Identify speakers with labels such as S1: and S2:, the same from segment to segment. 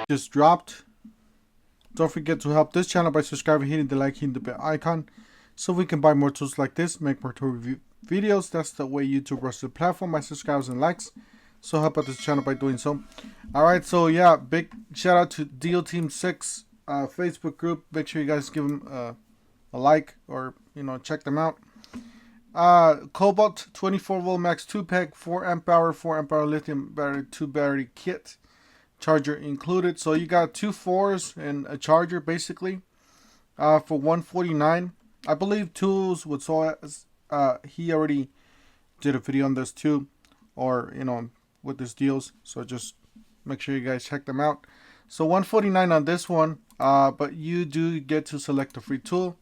S1: just dropped. Don't forget to help this channel by subscribing, hitting the like, hitting the bell icon, so we can buy more tools like this, make more tool review videos. That's the way YouTube runs the platform, by subscribers and likes. So help out this channel by doing so. Alright, so yeah, big shout out to Deal Team 6 Facebook group. Make sure you guys give them a like, or check them out. Kobalt 24 volt max 2-pack, 4 amp hour, 4 amp hour lithium battery, 2 battery kit, charger included. So you got 2 4s and a charger basically for $149. I believe Tools with Soaz, he already did a video on this too, or with his deals. So just make sure you guys check them out. So $149 on this one, but you do get to select a free tool.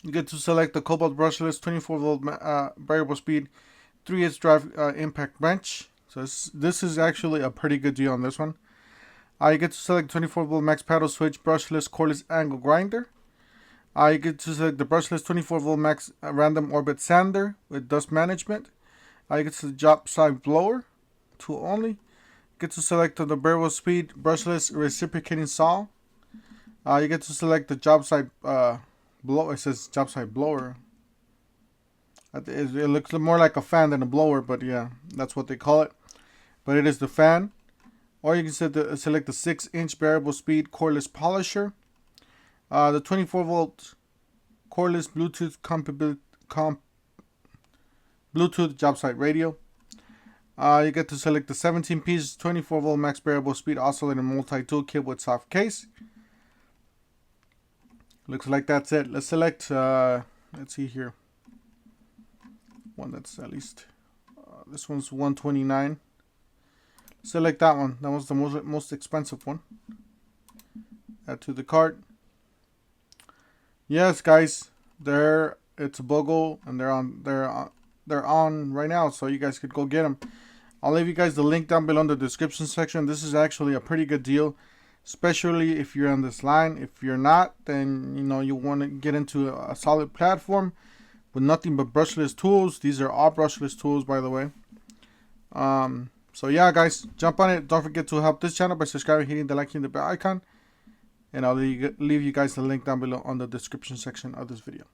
S1: You get to select the Kobalt brushless 24 volt variable speed 3/8 drive impact wrench. So this is actually a pretty good deal on this one. You get to select 24 volt max paddle switch brushless cordless angle grinder. You get to select the brushless 24 volt max random orbit sander with dust management. You get to the job side blower tool only. You get to select the variable speed brushless reciprocating saw. You get to select the job side blower. It says job side blower. It looks more like a fan than a blower, but yeah, that's what they call it. But it is the fan. Or you can select the 6-inch variable speed cordless polisher. The 24 volt cordless Bluetooth Bluetooth job site radio. You get to select the 17-piece 24 volt max variable speed oscillator multi-tool kit with soft case. Looks like that's it. Let's select, let's see here, one that's at least, this one's $129. Select that one. That was the most expensive one. Add to the cart. Yes, guys, it's a BOGO, and they're on right now, so you guys could go get them. I'll leave you guys the link down below in the description section. This is actually a pretty good deal, especially if you're on this line. If you're not, then you want to get into a solid platform with nothing but brushless tools. These are all brushless tools, by the way. So yeah, guys, jump on it. Don't forget to help this channel by subscribing, hitting the like, hitting the bell icon, and I'll leave you guys the link down below on the description section of this video.